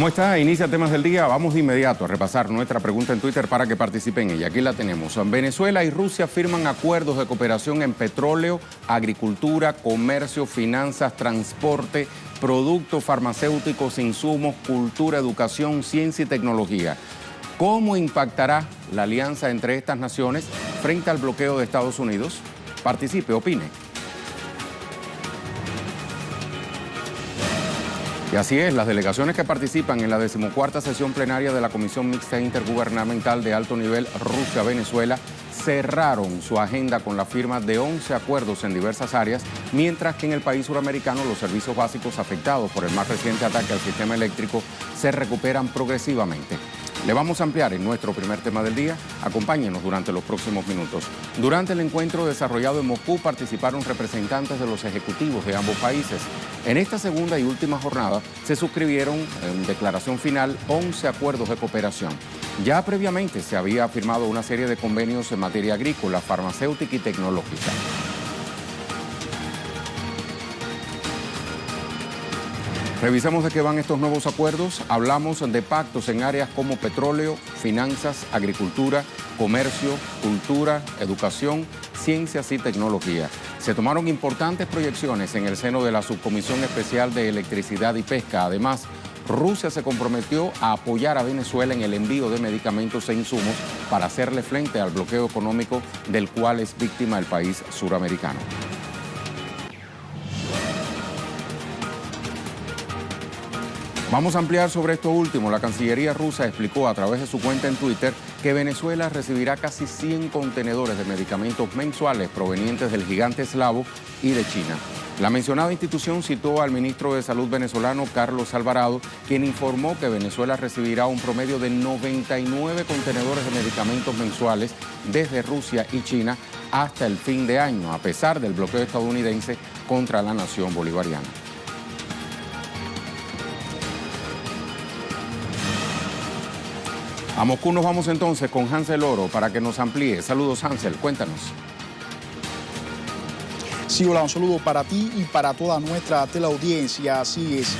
¿Cómo está? Inicia Temas del Día. Vamos de inmediato a repasar nuestra pregunta en Twitter para que participen en ella. Aquí la tenemos. Venezuela y Rusia firman acuerdos de cooperación en petróleo, agricultura, comercio, finanzas, transporte, productos farmacéuticos, insumos, cultura, educación, ciencia y tecnología. ¿Cómo impactará la alianza entre estas naciones frente al bloqueo de Estados Unidos? Participe, opine. Y así es, las delegaciones que participan en la 14ª sesión plenaria de la Comisión Mixta Intergubernamental de Alto Nivel Rusia-Venezuela cerraron su agenda con la firma de 11 acuerdos en diversas áreas, mientras que en el país suramericano los servicios básicos afectados por el más reciente ataque al sistema eléctrico se recuperan progresivamente. Le vamos a ampliar en nuestro primer tema del día. Acompáñenos durante los próximos minutos. Durante el encuentro desarrollado en Moscú participaron representantes de los ejecutivos de ambos países. En esta segunda y última jornada se suscribieron en declaración final 11 acuerdos de cooperación. Ya previamente se había firmado una serie de convenios en materia agrícola, farmacéutica y tecnológica. Revisemos de qué van estos nuevos acuerdos. Hablamos de pactos en áreas como petróleo, finanzas, agricultura, comercio, cultura, educación, ciencias y tecnología. Se tomaron importantes proyecciones en el seno de la Subcomisión Especial de Electricidad y Pesca. Además, Rusia se comprometió a apoyar a Venezuela en el envío de medicamentos e insumos para hacerle frente al bloqueo económico del cual es víctima el país suramericano. Vamos a ampliar sobre esto último. La Cancillería rusa explicó a través de su cuenta en Twitter que Venezuela recibirá casi 100 contenedores de medicamentos mensuales provenientes del gigante eslavo y de China. La mencionada institución citó al ministro de Salud venezolano, Carlos Alvarado, quien informó que Venezuela recibirá un promedio de 99 contenedores de medicamentos mensuales desde Rusia y China hasta el fin de año, a pesar del bloqueo estadounidense contra la nación bolivariana. A Moscú nos vamos entonces con Hansel Oro para que nos amplíe. Saludos, Hansel, cuéntanos. Sí, hola, un saludo para ti y para toda nuestra teleaudiencia. Así es.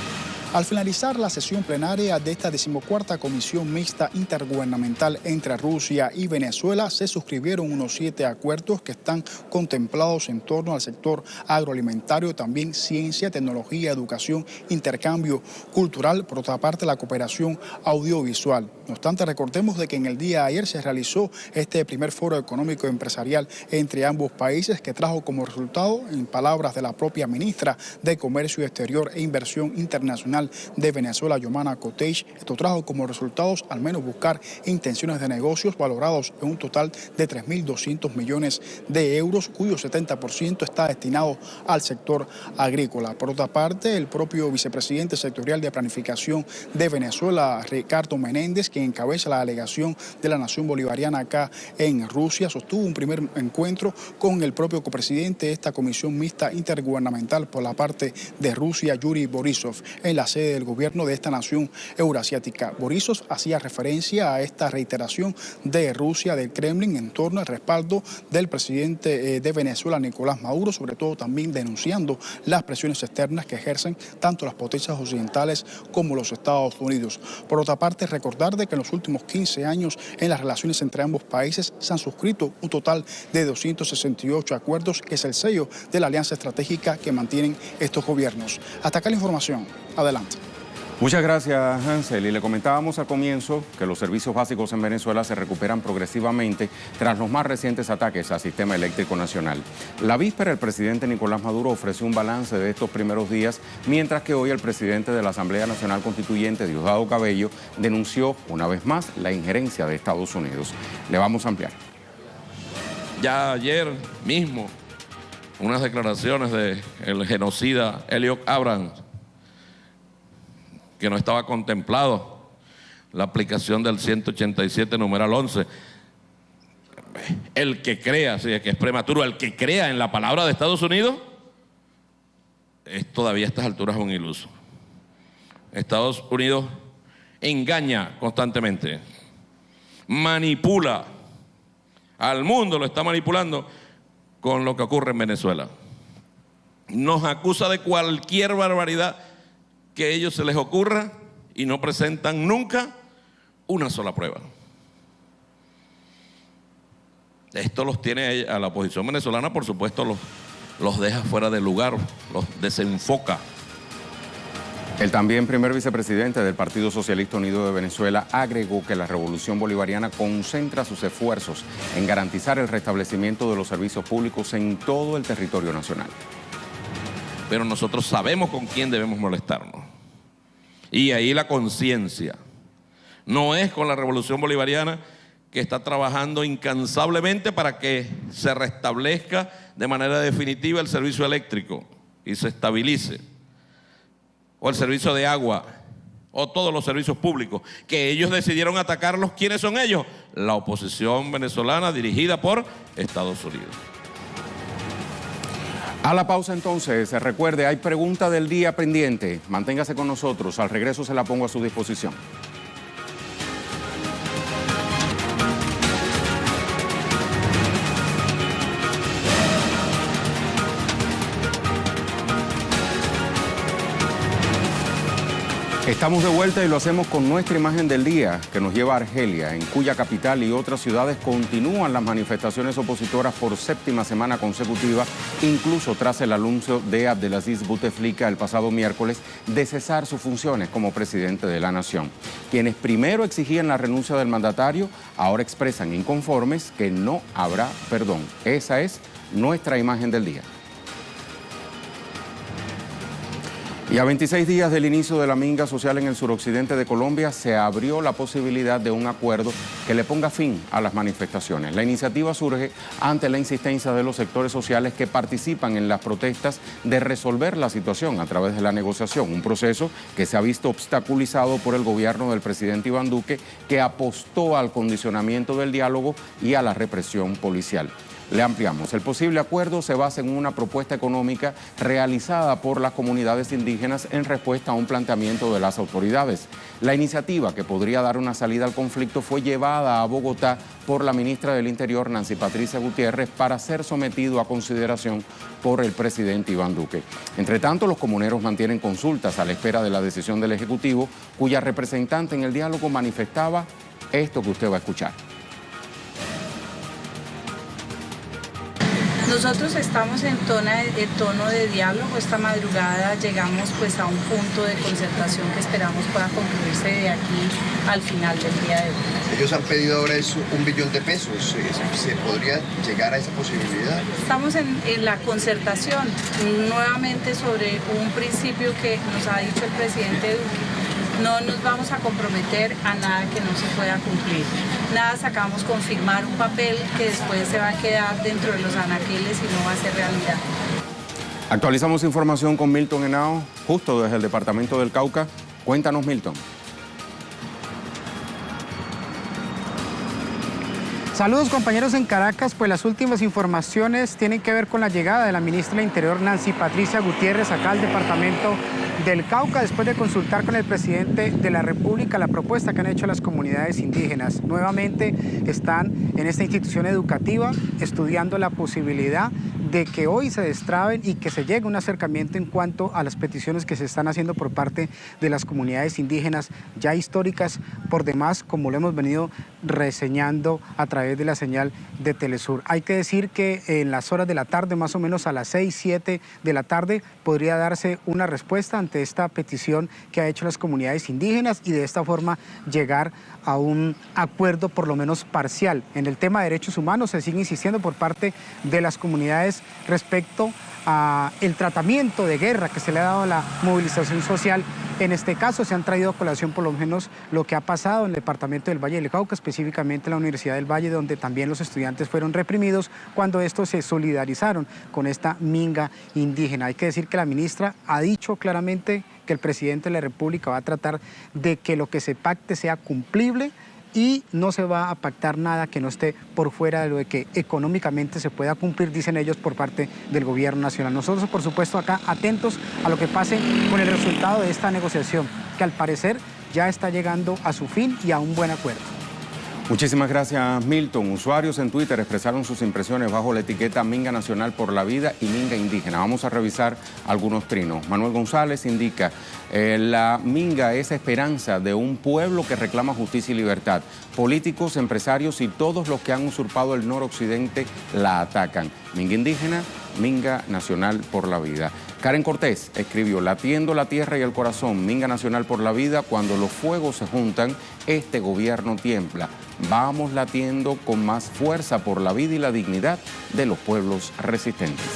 Al finalizar la sesión plenaria de esta 14ª Comisión Mixta Intergubernamental entre Rusia y Venezuela, se suscribieron unos 7 acuerdos que están contemplados en torno al sector agroalimentario, también ciencia, tecnología, educación, intercambio cultural, por otra parte la cooperación audiovisual. No obstante, recordemos de que en el día de ayer se realizó este primer foro económico y empresarial entre ambos países que trajo como resultado, en palabras de la propia ministra de Comercio Exterior e Inversión Internacional de Venezuela, Yomana Kotech, esto trajo como resultados al menos buscar intenciones de negocios valorados en un total de 3.200 millones de euros, cuyo 70% está destinado al sector agrícola. Por otra parte, el propio vicepresidente sectorial de Planificación de Venezuela, Ricardo Menéndez, quien encabeza la delegación de la nación bolivariana acá en Rusia, sostuvo un primer encuentro con el propio copresidente de esta Comisión Mixta Intergubernamental por la parte de Rusia, Yuri Borisov, en la sede del gobierno de esta nación euroasiática. Borisov hacía referencia a esta reiteración de Rusia, del Kremlin, en torno al respaldo del presidente de Venezuela, Nicolás Maduro, sobre todo también denunciando las presiones externas que ejercen tanto las potencias occidentales como los Estados Unidos. Por otra parte, recordar de que en los últimos 15 años en las relaciones entre ambos países se han suscrito un total de 268 acuerdos, que es el sello de la alianza estratégica que mantienen estos gobiernos. Hasta acá la información. Adelante. Muchas gracias, Hansel. Y le comentábamos al comienzo que los servicios básicos en Venezuela se recuperan progresivamente tras los más recientes ataques al sistema eléctrico nacional. La víspera, el presidente Nicolás Maduro ofreció un balance de estos primeros días, mientras que hoy el presidente de la Asamblea Nacional Constituyente, Diosdado Cabello, denunció una vez más la injerencia de Estados Unidos. Le vamos a ampliar. Ya ayer mismo, unas declaraciones del genocida Elliot Abrams, que no estaba contemplado la aplicación del 187 numeral 11. El que crea, sí, que es prematuro, el que crea en la palabra de Estados Unidos, es todavía a estas alturas un iluso. Estados Unidos engaña constantemente, manipula al mundo, lo está manipulando con lo que ocurre en Venezuela. Nos acusa de cualquier barbaridad que a ellos se les ocurra y no presentan nunca una sola prueba. Esto los tiene a la oposición venezolana, por supuesto, los deja fuera de lugar, los desenfoca. El también primer vicepresidente del Partido Socialista Unido de Venezuela agregó que la revolución bolivariana concentra sus esfuerzos en garantizar el restablecimiento de los servicios públicos en todo el territorio nacional. Pero nosotros sabemos con quién debemos molestarnos. Y ahí la conciencia. No es con la revolución bolivariana, que está trabajando incansablemente para que se restablezca de manera definitiva el servicio eléctrico y se estabilice, o el servicio de agua, o todos los servicios públicos, que ellos decidieron atacarlos. ¿Quiénes son ellos? La oposición venezolana dirigida por Estados Unidos. A la pausa entonces, recuerde, hay pregunta del día pendiente. Manténgase con nosotros, al regreso se la pongo a su disposición. Estamos de vuelta y lo hacemos con nuestra imagen del día, que nos lleva a Argelia, en cuya capital y otras ciudades continúan las manifestaciones opositoras por séptima semana consecutiva, incluso tras el anuncio de Abdelaziz Bouteflika el pasado miércoles de cesar sus funciones como presidente de la nación. Quienes primero exigían la renuncia del mandatario, ahora expresan inconformes que no habrá perdón. Esa es nuestra imagen del día. Y a 26 días del inicio de la minga social en el suroccidente de Colombia, se abrió la posibilidad de un acuerdo que le ponga fin a las manifestaciones. La iniciativa surge ante la insistencia de los sectores sociales que participan en las protestas de resolver la situación a través de la negociación, un proceso que se ha visto obstaculizado por el gobierno del presidente Iván Duque, que apostó al condicionamiento del diálogo y a la represión policial. Le ampliamos. El posible acuerdo se basa en una propuesta económica realizada por las comunidades indígenas en respuesta a un planteamiento de las autoridades. La iniciativa, que podría dar una salida al conflicto, fue llevada a Bogotá por la ministra del Interior, Nancy Patricia Gutiérrez, para ser sometido a consideración por el presidente Iván Duque. Entre tanto, los comuneros mantienen consultas a la espera de la decisión del Ejecutivo, cuya representante en el diálogo manifestaba esto que usted va a escuchar. Nosotros estamos en tono de diálogo. Esta madrugada llegamos pues a un punto de concertación que esperamos pueda concluirse de aquí al final del día de hoy. Ellos han pedido ahora $1 billón de pesos. ¿Se podría llegar a esa posibilidad? Estamos en la concertación nuevamente sobre un principio que nos ha dicho el presidente Duque. No nos vamos a comprometer a nada que no se pueda cumplir. Nada sacamos con firmar un papel que después se va a quedar dentro de los anaqueles y no va a ser realidad. Actualizamos información con Milton Henao, justo desde el departamento del Cauca. Cuéntanos, Milton. Saludos, compañeros en Caracas. Pues las últimas informaciones tienen que ver con la llegada de la ministra del Interior, Nancy Patricia Gutiérrez, acá al departamento del Cauca, después de consultar con el presidente de la República la propuesta que han hecho las comunidades indígenas. Nuevamente están en esta institución educativa estudiando la posibilidad de que hoy se destraben y que se llegue a un acercamiento en cuanto a las peticiones que se están haciendo por parte de las comunidades indígenas, ya históricas por demás, como lo hemos venido reseñando a través de la señal de Telesur. Hay que decir que en las horas de la tarde, más o menos a las 6, 7 de la tarde, podría darse una respuesta ante esta petición que ha hecho las comunidades indígenas y de esta forma llegar a un acuerdo por lo menos parcial. En el tema de derechos humanos se sigue insistiendo por parte de las comunidades respecto a el tratamiento de guerra que se le ha dado a la movilización social. En este caso se han traído a colación por lo menos lo que ha pasado en el departamento del Valle del Cauca, específicamente en la Universidad del Valle, donde también los estudiantes fueron reprimidos cuando estos se solidarizaron con esta minga indígena. Hay que decir que la ministra ha dicho claramente que el presidente de la República va a tratar de que lo que se pacte sea cumplible y no se va a pactar nada que no esté por fuera de lo de que económicamente se pueda cumplir, dicen ellos, por parte del gobierno nacional. Nosotros, por supuesto, acá atentos a lo que pase con el resultado de esta negociación, que al parecer ya está llegando a su fin y a un buen acuerdo. Muchísimas gracias, Milton. Usuarios en Twitter expresaron sus impresiones bajo la etiqueta Minga Nacional por la Vida y Minga Indígena. Vamos a revisar algunos trinos. Manuel González indica, la Minga es esperanza de un pueblo que reclama justicia y libertad. Políticos, empresarios y todos los que han usurpado el noroccidente la atacan. Minga Indígena, Minga Nacional por la Vida. Karen Cortés escribió, latiendo la tierra y el corazón, Minga Nacional por la Vida, cuando los fuegos se juntan, este gobierno tiembla. Vamos latiendo con más fuerza por la vida y la dignidad de los pueblos resistentes.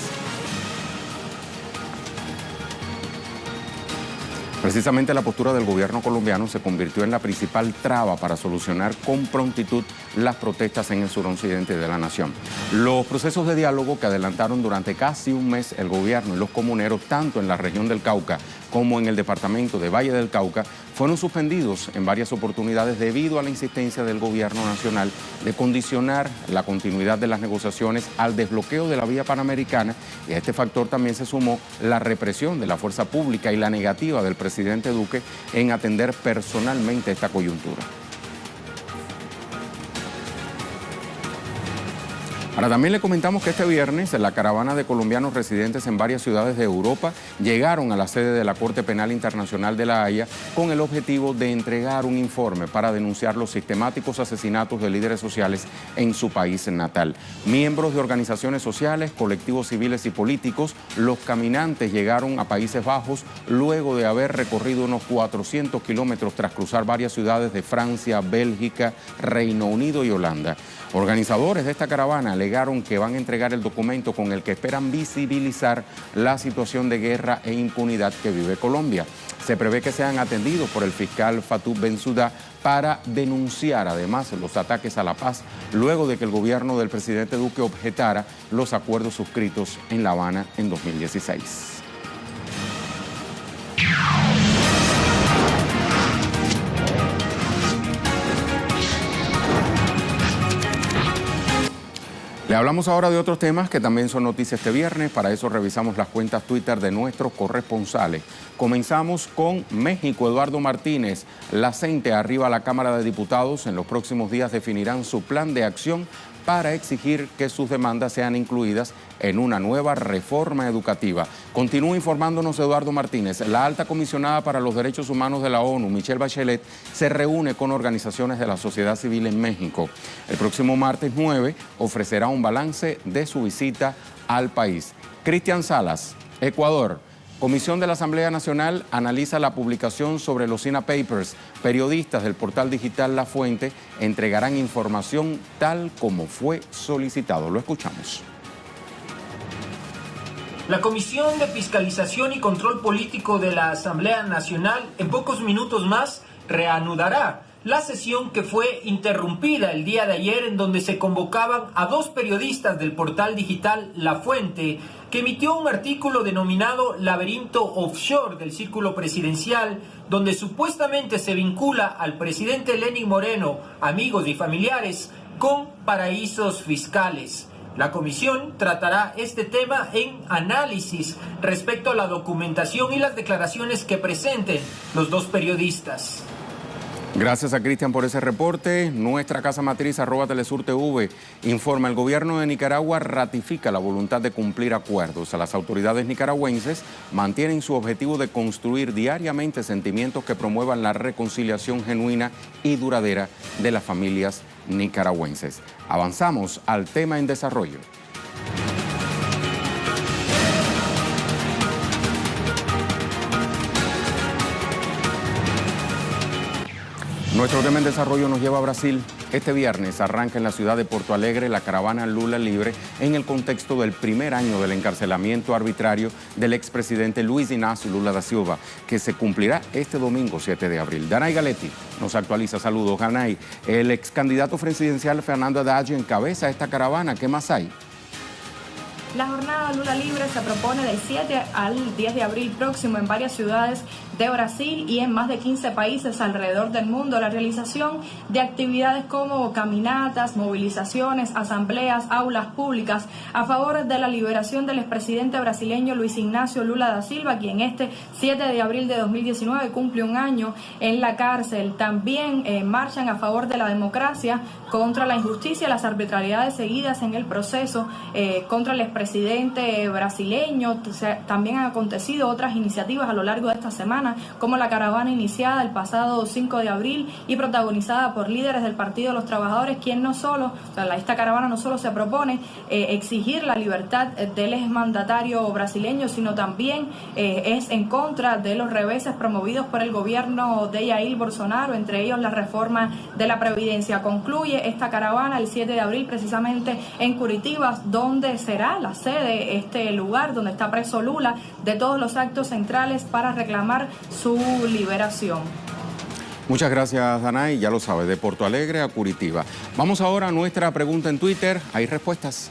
Precisamente la postura del gobierno colombiano se convirtió en la principal traba para solucionar con prontitud las protestas en el suroccidente de la nación. Los procesos de diálogo que adelantaron durante casi un mes el gobierno y los comuneros, tanto en la región del Cauca como en el departamento de Valle del Cauca, fueron suspendidos en varias oportunidades debido a la insistencia del gobierno nacional de condicionar la continuidad de las negociaciones al desbloqueo de la vía panamericana, y a este factor también se sumó la represión de la fuerza pública y la negativa del presidente Duque en atender personalmente esta coyuntura. Ahora también le comentamos que este viernes la caravana de colombianos residentes en varias ciudades de Europa llegaron a la sede de la Corte Penal Internacional de La Haya con el objetivo de entregar un informe para denunciar los sistemáticos asesinatos de líderes sociales en su país natal. Miembros de organizaciones sociales, colectivos civiles y políticos, los caminantes llegaron a Países Bajos luego de haber recorrido unos 400 kilómetros tras cruzar varias ciudades de Francia, Bélgica, Reino Unido y Holanda. Organizadores de esta caravana alegaron que van a entregar el documento con el que esperan visibilizar la situación de guerra e impunidad que vive Colombia. Se prevé que sean atendidos por el fiscal Fatou Bensouda para denunciar además los ataques a la paz luego de que el gobierno del presidente Duque objetara los acuerdos suscritos en La Habana en 2016. Le hablamos ahora de otros temas que también son noticias este viernes. Para eso revisamos las cuentas Twitter de nuestros corresponsales. Comenzamos con México. Eduardo Martínez, la CENTE arriba a la Cámara de Diputados. En los próximos días definirán su plan de acción para exigir que sus demandas sean incluidas en una nueva reforma educativa. Continúa informándonos Eduardo Martínez. La alta comisionada para los derechos humanos de la ONU, Michelle Bachelet, se reúne con organizaciones de la sociedad civil en México. El próximo martes 9 ofrecerá un balance de su visita al país. Cristian Salas, Ecuador. Comisión de la Asamblea Nacional analiza la publicación sobre los SINA Papers. Periodistas del portal digital La Fuente entregarán información tal como fue solicitado. Lo escuchamos. La Comisión de Fiscalización y Control Político de la Asamblea Nacional en pocos minutos más reanudará la sesión que fue interrumpida el día de ayer, en donde se convocaban a dos periodistas del portal digital La Fuente, que emitió un artículo denominado Laberinto Offshore del Círculo Presidencial, donde supuestamente se vincula al presidente Lenín Moreno, amigos y familiares, con paraísos fiscales. La comisión tratará este tema en análisis respecto a la documentación y las declaraciones que presenten los dos periodistas. Gracias a Cristian por ese reporte. Nuestra casa matriz @Telesur-TV informa: el gobierno de Nicaragua ratifica la voluntad de cumplir acuerdos. Las autoridades nicaragüenses mantienen su objetivo de construir diariamente sentimientos que promuevan la reconciliación genuina y duradera de las familias nicaragüenses. Avanzamos al tema en desarrollo. Nuestro tema en desarrollo nos lleva a Brasil. Este viernes arranca en la ciudad de Porto Alegre la caravana Lula Libre en el contexto del primer año del encarcelamiento arbitrario del expresidente Luiz Inácio Lula da Silva, que se cumplirá este domingo 7 de abril. Danay Galetti nos actualiza. Saludos, Danay. El ex candidato presidencial Fernando Haddad encabeza esta caravana. ¿Qué más hay? La jornada Lula Libre se propone del 7 al 10 de abril próximo en varias ciudades de Brasil y en más de 15 países alrededor del mundo, la realización de actividades como caminatas, movilizaciones, asambleas, aulas públicas a favor de la liberación del expresidente brasileño Luis Ignacio Lula da Silva, quien este 7 de abril de 2019 cumple un año en la cárcel. También marchan a favor de la democracia, contra la injusticia y las arbitrariedades seguidas en el proceso contra el expresidente brasileño. También han acontecido otras iniciativas a lo largo de esta semana, como la caravana iniciada el pasado 5 de abril y protagonizada por líderes del Partido de los Trabajadores, quien esta caravana no solo se propone exigir la libertad del exmandatario brasileño, sino también es en contra de los reveses promovidos por el gobierno de Jair Bolsonaro, entre ellos la reforma de la Previdencia. Concluye esta caravana el 7 de abril precisamente en Curitiba, donde será la sede, este lugar donde está preso Lula, de todos los actos centrales para reclamar su liberación. Muchas gracias, Danay. Ya lo sabe, de Porto Alegre a Curitiba. Vamos ahora a nuestra pregunta en Twitter. Hay respuestas.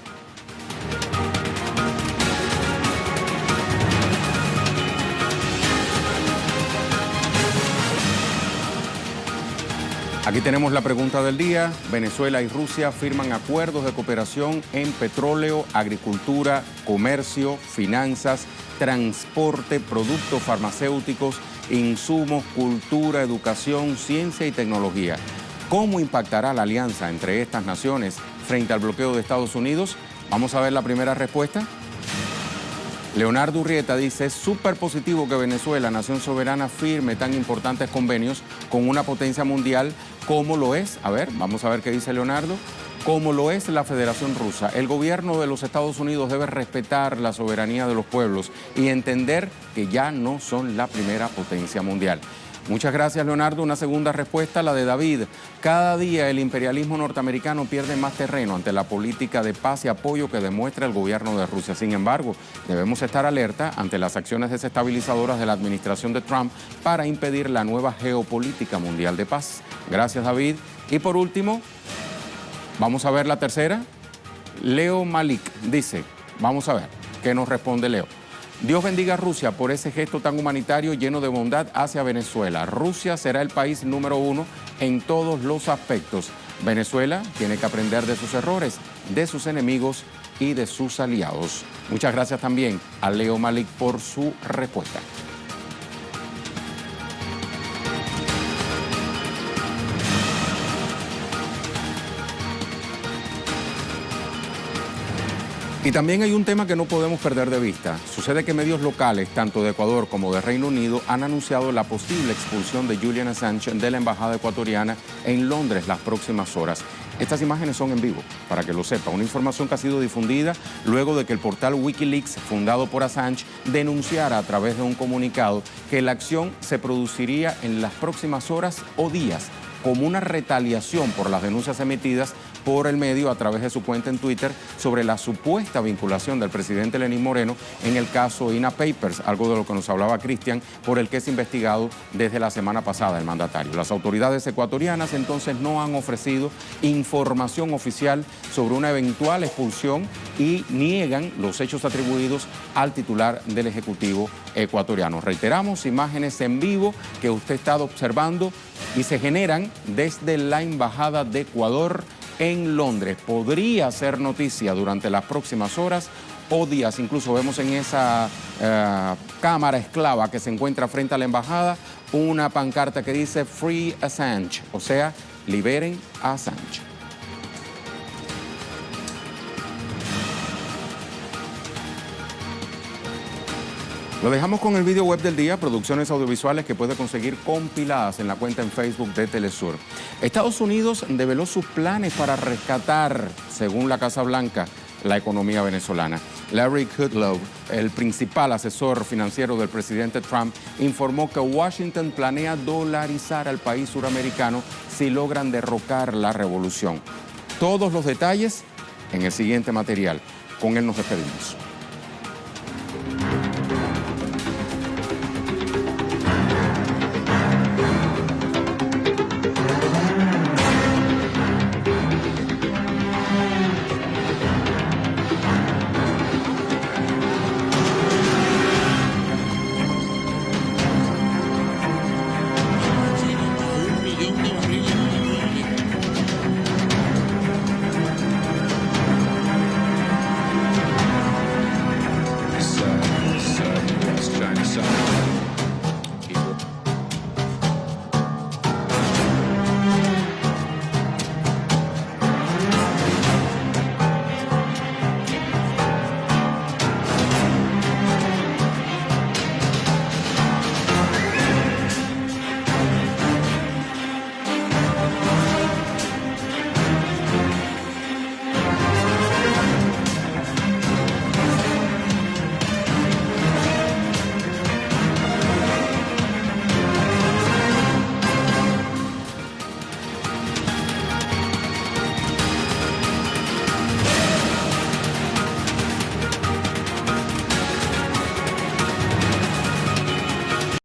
Aquí tenemos la pregunta del día. Venezuela y Rusia firman acuerdos de cooperación en petróleo, agricultura, comercio, finanzas, transporte, productos farmacéuticos, insumos, cultura, educación, ciencia y tecnología. ¿Cómo impactará la alianza entre estas naciones frente al bloqueo de Estados Unidos? Vamos a ver la primera respuesta. Leonardo Urrieta dice, es súper positivo que Venezuela, nación soberana, firme tan importantes convenios con una potencia mundial como lo es, a ver, vamos a ver qué dice Leonardo, como lo es la Federación Rusa. El gobierno de los Estados Unidos debe respetar la soberanía de los pueblos y entender que ya no son la primera potencia mundial. Muchas gracias, Leonardo. Una segunda respuesta, la de David. Cada día el imperialismo norteamericano pierde más terreno ante la política de paz y apoyo que demuestra el gobierno de Rusia. Sin embargo, debemos estar alerta ante las acciones desestabilizadoras de la administración de Trump para impedir la nueva geopolítica mundial de paz. Gracias, David. Y por último, vamos a ver la tercera. Leo Malik dice, vamos a ver qué nos responde Leo. Dios bendiga a Rusia por ese gesto tan humanitario lleno de bondad hacia Venezuela. Rusia será el país número 1 en todos los aspectos. Venezuela tiene que aprender de sus errores, de sus enemigos y de sus aliados. Muchas gracias también a Leo Malik por su respuesta. Y también hay un tema que no podemos perder de vista. Sucede que medios locales, tanto de Ecuador como de Reino Unido, han anunciado la posible expulsión de Julian Assange de la embajada ecuatoriana en Londres las próximas horas. Estas imágenes son en vivo, para que lo sepa. Una información que ha sido difundida luego de que el portal Wikileaks, fundado por Assange, denunciara a través de un comunicado que la acción se produciría en las próximas horas o días, como una retaliación por las denuncias emitidas por el medio a través de su cuenta en Twitter sobre la supuesta vinculación del presidente Lenín Moreno en el caso INA Papers, algo de lo que nos hablaba Cristian, por el que es investigado desde la semana pasada el mandatario. Las autoridades ecuatorianas entonces no han ofrecido información oficial sobre una eventual expulsión y niegan los hechos atribuidos al titular del Ejecutivo ecuatoriano. Reiteramos, imágenes en vivo que usted ha estado observando y se generan desde la Embajada de Ecuador en Londres. Podría ser noticia durante las próximas horas o días. Incluso vemos en esa cámara esclava que se encuentra frente a la embajada una pancarta que dice Free Assange, o sea, liberen a Assange. Lo dejamos con el video web del día, producciones audiovisuales que puede conseguir compiladas en la cuenta en Facebook de Telesur. Estados Unidos develó sus planes para rescatar, según la Casa Blanca, la economía venezolana. Larry Kudlow, el principal asesor financiero del presidente Trump, informó que Washington planea dolarizar al país suramericano si logran derrocar la revolución. Todos los detalles en el siguiente material. Con él nos despedimos.